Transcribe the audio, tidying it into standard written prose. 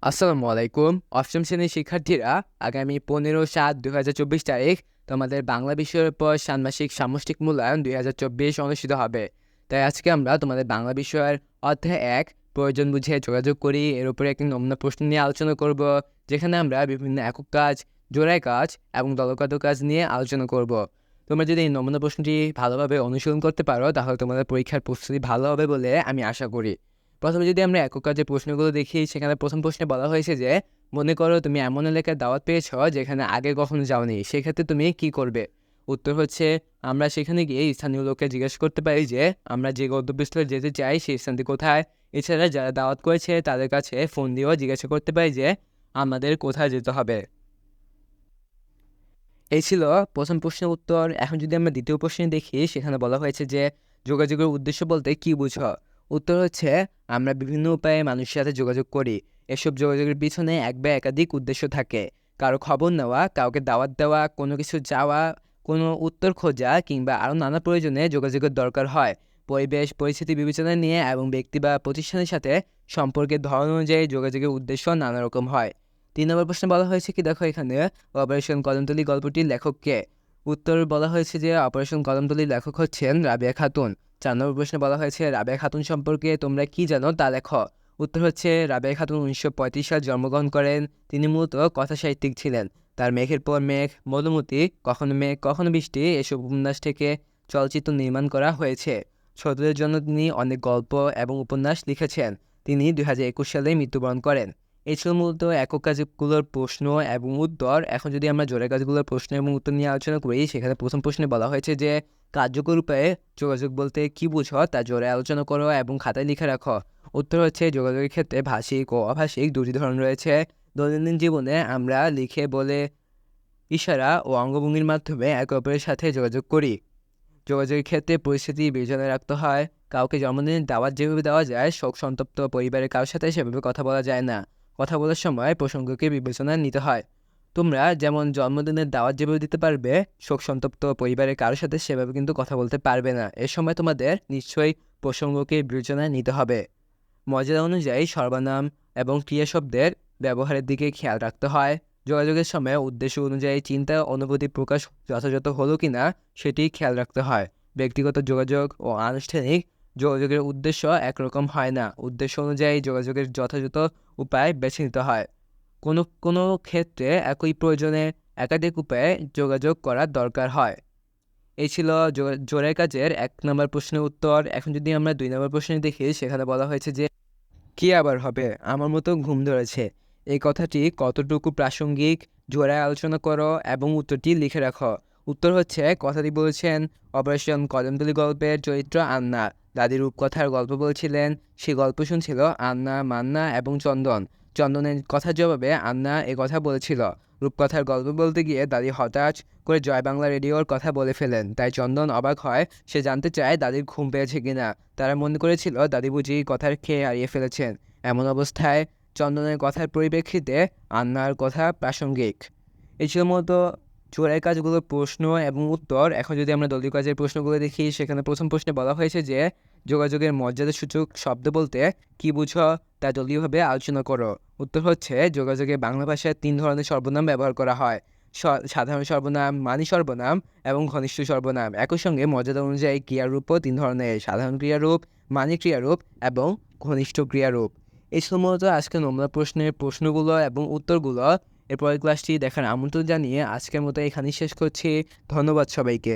আসসালামু আলাইকুম। অষ্টম শ্রেণীর শিক্ষার্থীরা আগামী 15/7/2024 তারিখ তোমাদের বাংলা বিষয়ের উপর ষান্মাসিক সামষ্টিক মূল্যায়ন 2024 অনুষ্ঠিত হবে। তাই আজকে আমরা তোমাদের বাংলা বিষয়ের অধ্যায় 1 প্রয়োজন বুঝে যোগাযোগ করি এর উপরে একটি নমুনা প্রশ্ন নিয়ে আলোচনা করব, যেখানে আমরা বিভিন্ন একক কাজ, জোড়ায় কাজ এবং দলগত কাজ নিয়ে আলোচনা করব। তোমরা যদি এই নমুনা প্রশ্নটি ভালোভাবে অনুশীলন করতে পারো তাহলে তোমাদের পরীক্ষার প্রস্তুতি ভালো হবে বলে আমি আশা করি। প্রথমে যদি আমরা একক কাজের প্রশ্নগুলো দেখি, সেখানে প্রথম প্রশ্নে বলা হয়েছে যে মনে করো তুমি এমন এলাকায় দাওয়াত পেয়েছ যেখানে আগে কখনো যাওনি, সেক্ষেত্রে তুমি কি করবে? উত্তর হচ্ছে, আমরা সেখানে গিয়ে স্থানীয় লোককে জিজ্ঞেস করতে পারি যে আমরা যে গন্তব্যস্থলে যেতে চাই সেই স্থানটি কোথায়। এছাড়া যারা দাওয়াত করেছে তাদের কাছে ফোন দিয়েও জিজ্ঞাসা করতে পারি যে আমাদের কোথায় যেতে হবে। এই ছিল প্রথম প্রশ্নের উত্তর। এখন যদি আমরা দ্বিতীয় প্রশ্নে দেখি, সেখানে বলা হয়েছে যে যোগাযোগের উদ্দেশ্য বলতে কি বুঝো? উত্তর হচ্ছে, আমরা বিভিন্ন উপায়ে মানুষের সাথে যোগাযোগ করি। এসব যোগাযোগের পিছনে এক বা একাধিক উদ্দেশ্য থাকে। কারো খবর নেওয়া, কাউকে দাওয়াত দেওয়া, কোনো কিছু যাওয়া, কোনো উত্তর খোঁজা কিংবা আরও নানা প্রয়োজনে যোগাযোগের দরকার হয়। পরিবেশ পরিস্থিতি বিবেচনা নিয়ে এবং ব্যক্তি বা প্রতিষ্ঠানের সাথে সম্পর্কের ধরন অনুযায়ী যোগাযোগের উদ্দেশ্য নানা রকম হয়। 3 নম্বর প্রশ্নে বলা হয়েছে কি, দেখো এখানে অপারেশন কদমতলী গল্পটির লেখক কে? উত্তর বলা হয়েছে যে অপারেশন কদমতলীর লেখক হচ্ছেন রাবেয়া খাতুন। 4 নম্বর প্রশ্নে বলা হয়েছে রাবেয়া খাতুন সম্পর্কে তোমরা কি জানো তা লেখো। উত্তর হচ্ছে, রাবেয়া খাতুন 1935 সালে জন্মগ্রহণ করেন। তিনি মূলত কথা সাহিত্যিক ছিলেন। তার মেঘের পর মেঘ, মধুমতি, কখনো মেঘ কখনো বৃষ্টি এসব উপন্যাস থেকে চলচ্চিত্র নির্মাণ করা হয়েছে। ছোটদের জন্য তিনি অনেক গল্প এবং উপন্যাস লিখেছেন। তিনি 2021 সালে মৃত্যুবরণ করেন। এই ছিল মূলত একক কাজগুলোর প্রশ্ন এবং উত্তর। এখন যদি আমরা জোড়ায় কাজগুলোর প্রশ্ন এবং উত্তর নিয়ে আলোচনা করি, সেখানে প্রথম প্রশ্নে বলা হয়েছে যে কার্যকর উপায়ে যোগাযোগ বলতে কি বুঝো তা জোড়ায় আলোচনা করো এবং খাতায় লিখে রাখো। উত্তর হচ্ছে, যোগাযোগের ক্ষেত্রে ভাষিক ও অভাষিক দুটি ধরন রয়েছে। দৈনন্দিন জীবনে আমরা লিখে, বলে, ইশারা ও অঙ্গভঙ্গির মাধ্যমে একে অপরের সাথে যোগাযোগ করি। যোগাযোগের ক্ষেত্রে পরিস্থিতি বিবেচনায় রাখতে হয়। কাউকে জন্মদিনের দাওয়াত যেভাবে দেওয়া যায়, শোক সন্তপ্ত পরিবারের কারোর সাথে সেভাবে কথা বলা যায় না। কথা বলার সময় প্রসঙ্গকে বিবেচনায় নিতে হয়। তোমরা যেমন জন্মদিনের দাওয়াত যেভাবে দিতে পারবে, শোক সন্তপ্ত পরিবারের কারোর সাথে সেভাবে কিন্তু কথা বলতে পারবে না। এ সময় তোমাদের নিশ্চয়ই প্রসঙ্গকে বিবেচনায় নিতে হবে। মর্যাদা অনুযায়ী সর্বনাম এবং ক্রিয়া শব্দের ব্যবহারের দিকে খেয়াল রাখতে হয়। যোগাযোগের সময় উদ্দেশ্য অনুযায়ী চিন্তা অনুভূতি প্রকাশ যথাযথ হলো কিনা সেটি খেয়াল রাখতে হয়। ব্যক্তিগত যোগাযোগ ও আনুষ্ঠানিক যোগাযোগের উদ্দেশ্য একরকম হয় না। উদ্দেশ্য অনুযায়ী যোগাযোগের যথাযথ উপায় বেছে নিতে হয়। কোনো কোনো ক্ষেত্রে একই প্রয়োজনে একাধিক উপায়ে যোগাযোগ করার দরকার হয়। এই ছিল জোড়ায় কাজের 1 নম্বর প্রশ্নের উত্তর। এখন যদি আমরা 2 নম্বর প্রশ্নে দেখি, সেখানে বলা হয়েছে যে কি আবার হবে, আমার মতো ঘুম ধরেছে। এই কথাটি কতটুকু প্রাসঙ্গিক জোড়ায় আলোচনা করো এবং উত্তরটি লিখে রাখো। উত্তর হচ্ছে, কথাটি বলেছেন অপারেশন কদমতলী গল্পের চরিত্র আন্না। দাদি রূপকথার গল্প বলছিলেন। সেই গল্প শুনছিল আন্না, মান্না এবং চন্দন। চন্দনের কথার জবাবে আন্না এ কথা বলেছিল। রূপকথার গল্প বলতে গিয়ে দাদি হঠাৎ করে জয় বাংলা রেডিওর কথা বলে ফেলেন। তাই চন্দন অবাক হয়। সে জানতে চায় দাদির ঘুম পেয়েছে কিনা। তারা মনে করেছিল দাদি বুঝি কথার খেয়ে হারিয়ে ফেলেছেন। এমন অবস্থায় চন্দনের কথার পরিপ্রেক্ষিতে আন্নার কথা প্রাসঙ্গিক। এই ছিল মতো জোড়ায় কাজগুলোর প্রশ্ন এবং উত্তর। এখন যদি আমরা দলীয় কাজের প্রশ্নগুলো দেখি, সেখানে প্রথম প্রশ্নে বলা হয়েছে যে যোগাযোগের মর্যাদাসূচক শব্দ বলতে কি বুঝো তা দলীয়ভাবে আলোচনা করো। উত্তর হচ্ছে, যোগাযোগে বাংলা ভাষায় 3 ধরনের সর্বনাম ব্যবহার করা হয়: সাধারণ সর্বনাম, মানী সর্বনাম এবং ঘনিষ্ঠ সর্বনাম। একই সঙ্গে মর্যাদা অনুযায়ী ক্রিয়ারূপও 3 ধরনের: সাধারণ ক্রিয়ারূপ, মানী ক্রিয়ারূপ এবং ঘনিষ্ঠ ক্রিয়ারূপ। এই সম্ভবত আজকের নমুনা প্রশ্নের প্রশ্নগুলো এবং উত্তরগুলো। এরপরের ক্লাসটি দেখার আমন্ত্রণ জানিয়ে আজকের মতো এখানেই শেষ করছি। ধন্যবাদ সবাইকে।